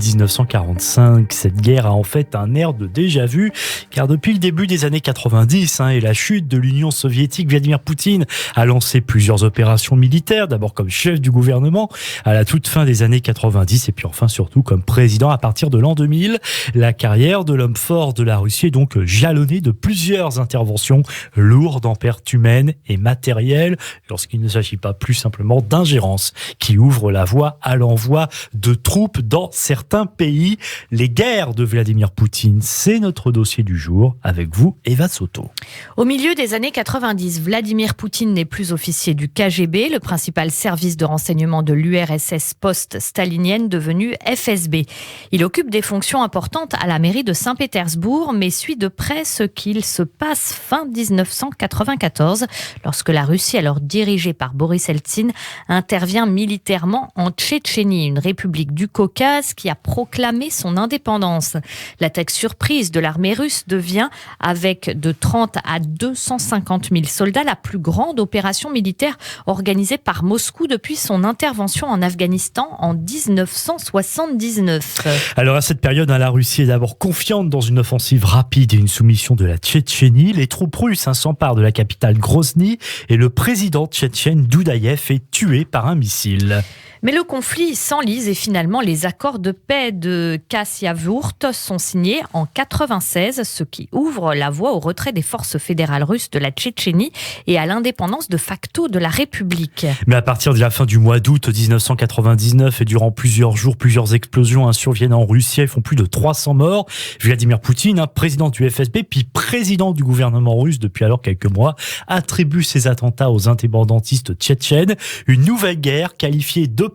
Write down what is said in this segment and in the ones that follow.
1945. Cette guerre a en fait un air de déjà-vu, car depuis le début des années 90 et la chute de l'Union soviétique, Vladimir Poutine a lancé plusieurs opérations militaires, d'abord comme chef du gouvernement à la toute fin des années 90 et puis enfin surtout comme président à partir de l'an 2000. La carrière de l'homme fort de la Russie est donc jalonnée de plusieurs interventions lourdes en pertes humaines et matérielles, lorsqu'il ne s'agit pas plus simplement d'ingérence qui ouvre la voie à l'envoi de troupes dans certains pays. Les guerres de Vladimir Poutine, c'est notre dossier du jour avec vous, Eva Soto. Au milieu des années 90, Vladimir Poutine n'est plus officier du KGB, le principal service de renseignement de l'URSS post-stalinienne devenu FSB. Il occupe des fonctions importantes à la mairie de Saint-Pétersbourg, mais suit de près ce qu'il se passe fin 1994, lorsque la Russie, alors dirigée par Boris Eltsine, intervient militairement en Tchétchénie, une république du Caucase qui a proclamé son indépendance. L'attaque surprise de l'armée russe devient, avec de 30 à 250 000 soldats, la plus grande opération militaire organisée par Moscou depuis son intervention en Afghanistan en 1979. Alors à cette période, la Russie est d'abord confiante dans une offensive rapide et une soumission de la Tchétchénie. Les troupes russes s'emparent de la capitale Grozny et le président tchétchène Doudaïev est tué par un missile. Mais le conflit s'enlise et finalement les accords de paix de Kassiavurt sont signés en 1996, ce qui ouvre la voie au retrait des forces fédérales russes de la Tchétchénie et à l'indépendance de facto de la République. Mais à partir de la fin du mois d'août 1999 et durant plusieurs jours, plusieurs explosions surviennent en Russie et font plus de 300 morts. Vladimir Poutine, président du FSB puis président du gouvernement russe depuis alors quelques mois, attribue ces attentats aux indépendantistes tchétchènes. Une nouvelle guerre qualifiée d'opération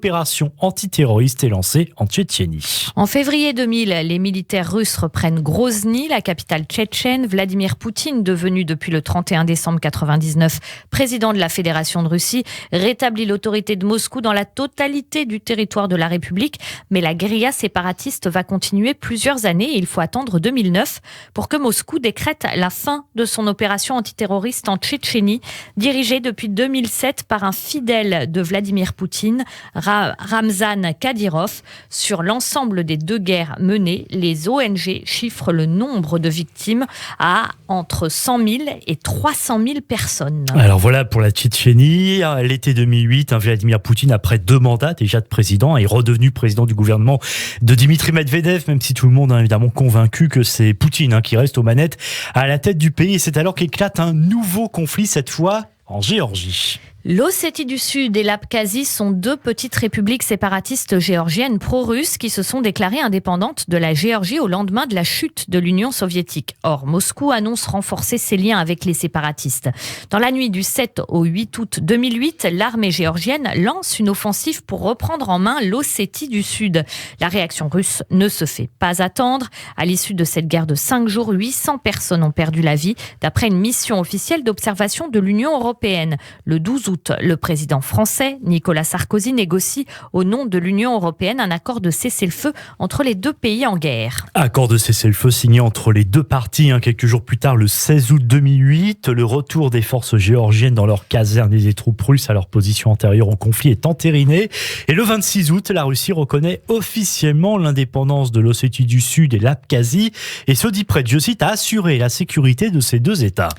antiterroriste est lancée en Tchétchénie. En février 2000, les militaires russes reprennent Grozny, la capitale tchétchène. Vladimir Poutine, devenu depuis le 31 décembre 1999 président de la Fédération de Russie, rétablit l'autorité de Moscou dans la totalité du territoire de la République. Mais la guérilla séparatiste va continuer plusieurs années et il faut attendre 2009 pour que Moscou décrète la fin de son opération antiterroriste en Tchétchénie, dirigée depuis 2007 par un fidèle de Vladimir Poutine, Ramzan Kadyrov. Sur l'ensemble des deux guerres menées, les ONG chiffrent le nombre de victimes à entre 100 000 et 300 000 personnes. Alors voilà pour la Tchétchénie. L'été 2008, Vladimir Poutine, après 2 mandats déjà de président, est redevenu président du gouvernement de Dimitri Medvedev, même si tout le monde est évidemment convaincu que c'est Poutine qui reste aux manettes à la tête du pays. Et c'est alors qu'éclate un nouveau conflit, cette fois en Géorgie. L'Ossétie du Sud et l'Abkhazie sont 2 petites républiques séparatistes géorgiennes pro-russes qui se sont déclarées indépendantes de la Géorgie au lendemain de la chute de l'Union soviétique. Or, Moscou annonce renforcer ses liens avec les séparatistes. Dans la nuit du 7 au 8 août 2008, l'armée géorgienne lance une offensive pour reprendre en main l'Ossétie du Sud. La réaction russe ne se fait pas attendre. À l'issue de cette guerre de 5 jours, 800 personnes ont perdu la vie, d'après une mission officielle d'observation de l'Union européenne. Le 12 août, le président français, Nicolas Sarkozy, négocie au nom de l'Union européenne un accord de cessez-le-feu entre les 2 pays en guerre. Accord de cessez-le-feu signé entre les 2 parties quelques jours plus tard, le 16 août 2008. Le retour des forces géorgiennes dans leurs casernes et des troupes russes à leur position antérieure au conflit est entériné. Et le 26 août, la Russie reconnaît officiellement l'indépendance de l'Ossétie du Sud et l'Abkhazie et se dit prête, je cite, à assurer la sécurité de ces 2 États.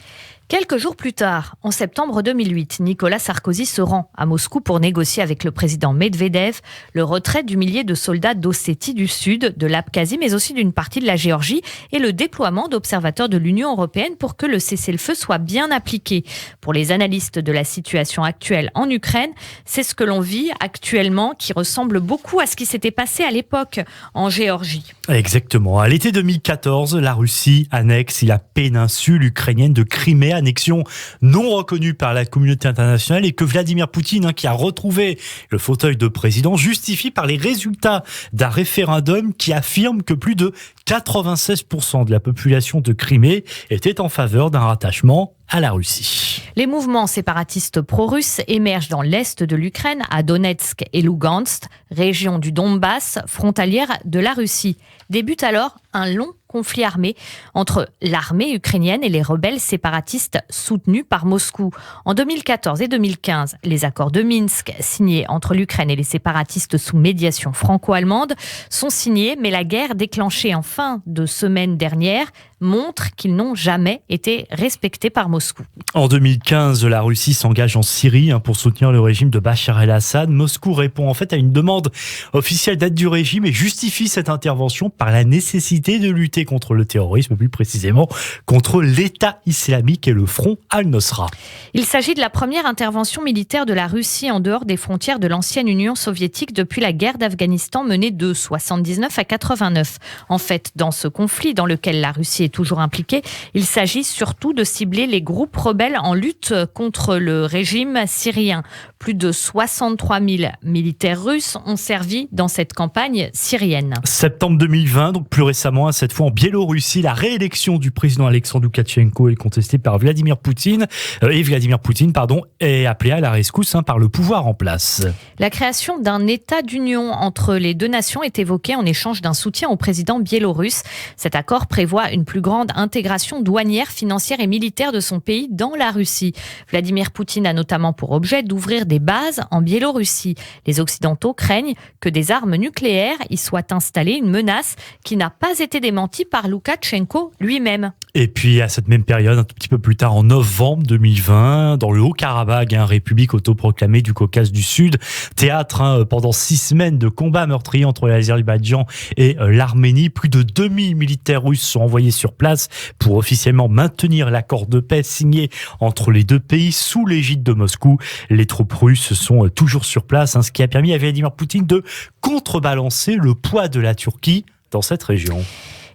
Quelques jours plus tard, en septembre 2008, Nicolas Sarkozy se rend à Moscou pour négocier avec le président Medvedev le retrait du millier de soldats d'Ossétie du Sud, de l'Abkhazie, mais aussi d'une partie de la Géorgie et le déploiement d'observateurs de l'Union européenne pour que le cessez-le-feu soit bien appliqué. Pour les analystes de la situation actuelle en Ukraine, c'est ce que l'on vit actuellement qui ressemble beaucoup à ce qui s'était passé à l'époque en Géorgie. Exactement. À l'été 2014, la Russie annexe la péninsule ukrainienne de Crimée, annexion non reconnue par la communauté internationale et que Vladimir Poutine, qui a retrouvé le fauteuil de président, justifie par les résultats d'un référendum qui affirme que plus de 96% de la population de Crimée était en faveur d'un rattachement à la Russie. Les mouvements séparatistes pro-russes émergent dans l'est de l'Ukraine, à Donetsk et Lugansk, région du Donbass, frontalière de la Russie. Débute alors un long conflit armé entre l'armée ukrainienne et les rebelles séparatistes soutenus par Moscou. En 2014 et 2015, les accords de Minsk, signés entre l'Ukraine et les séparatistes sous médiation franco-allemande, sont signés, mais la guerre déclenchée en fin de semaine dernière montre qu'ils n'ont jamais été respectés par Moscou. En 2015, la Russie s'engage en Syrie pour soutenir le régime de Bachar el-Assad. Moscou répond en fait à une demande officielle d'aide du régime et justifie cette intervention par la nécessité de lutter contre le terrorisme, plus précisément contre l'État islamique et le front Al-Nosra. Il s'agit de la première intervention militaire de la Russie en dehors des frontières de l'ancienne Union soviétique depuis la guerre d'Afghanistan menée de 79 à 89. En fait, dans ce conflit dans lequel la Russie est toujours impliquée, il s'agit surtout de cibler les groupes rebelles en lutte contre le régime syrien. Plus de 63 000 militaires russes ont servi dans cette campagne syrienne. Septembre 2020, donc plus récemment, cette fois en Biélorussie, la réélection du président Alexandre Loukachenko est contestée par Vladimir Poutine. Vladimir Poutine est appelé à la rescousse par le pouvoir en place. La création d'un État d'union entre les deux nations est évoquée en échange d'un soutien au président biélorusse. Cet accord prévoit une plus grande intégration douanière, financière et militaire de son pays dans la Russie. Vladimir Poutine a notamment pour objet d'ouvrir des bases en Biélorussie. Les Occidentaux craignent que des armes nucléaires y soient installées, une menace qui n'a pas été démentie par Loukachenko lui-même. Et puis à cette même période, un tout petit peu plus tard, en novembre 2020, dans le Haut-Karabagh, république autoproclamée du Caucase du Sud, théâtre pendant 6 semaines de combats meurtriers entre l'Azerbaïdjan et l'Arménie. Plus de 2000 militaires russes sont envoyés sur place pour officiellement maintenir l'accord de paix signé entre les deux pays sous l'égide de Moscou. Les troupes russes sont toujours sur place, ce qui a permis à Vladimir Poutine de contrebalancer le poids de la Turquie dans cette région.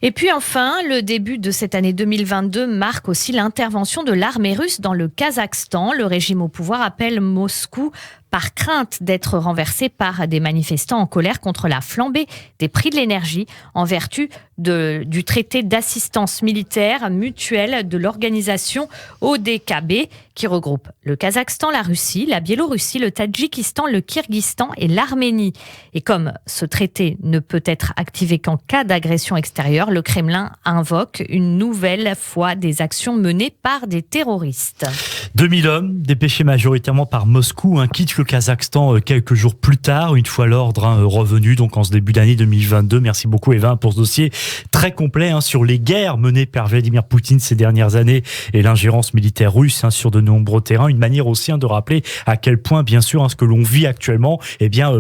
Et puis enfin, le début de cette année 2022 marque aussi l'intervention de l'armée russe dans le Kazakhstan. Le régime au pouvoir appelle Moscou par crainte d'être renversé par des manifestants en colère contre la flambée des prix de l'énergie en vertu du traité d'assistance militaire mutuelle de l'organisation ODKB qui regroupe le Kazakhstan, la Russie, la Biélorussie, le Tadjikistan, le Kirghizstan et l'Arménie. Et comme ce traité ne peut être activé qu'en cas d'agression extérieure, le Kremlin invoque une nouvelle fois des actions menées par des terroristes. 2000 hommes, dépêchés majoritairement par Moscou, quittent le Kazakhstan quelques jours plus tard, une fois l'ordre revenu, donc en ce début d'année 2022. Merci beaucoup Eva pour ce dossier très complet sur les guerres menées par Vladimir Poutine ces dernières années et l'ingérence militaire russe sur de nombreux terrains. Une manière aussi de rappeler à quel point, bien sûr, ce que l'on vit actuellement,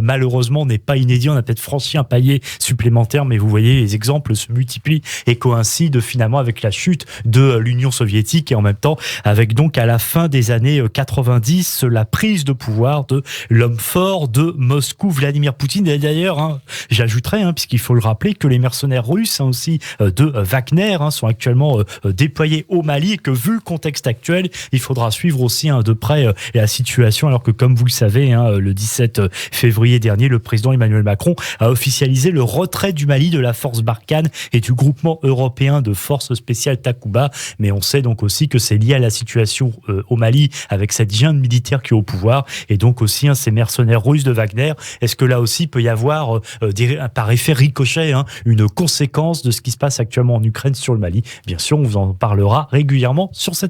malheureusement, n'est pas inédit. On a peut-être franchi un palier supplémentaire, mais vous voyez, les exemples se multiplient et coïncident finalement avec la chute de l'Union soviétique et en même temps avec donc à la fin des années 90 la prise de pouvoir de l'homme fort de Moscou, Vladimir Poutine. Et d'ailleurs, j'ajouterais, puisqu'il faut le rappeler, que les mercenaires russes aussi de Wagner sont actuellement déployés au Mali et que vu le contexte actuel, il faudra suivre aussi de près la situation, alors que comme vous le savez, le 17 février dernier, le président Emmanuel Macron a officialisé le retrait du Mali de la force Barkhane et du groupement européen de forces spéciales Takuba. Mais on sait donc aussi que c'est lié à la situation au Mali avec cette junte militaire qui est au pouvoir et donc aussi ces mercenaires russes de Wagner. Est-ce que là aussi peut y avoir par effet ricochet une conséquence de ce qui se passe actuellement en Ukraine sur le Mali? Bien sûr, on vous en parlera régulièrement sur cette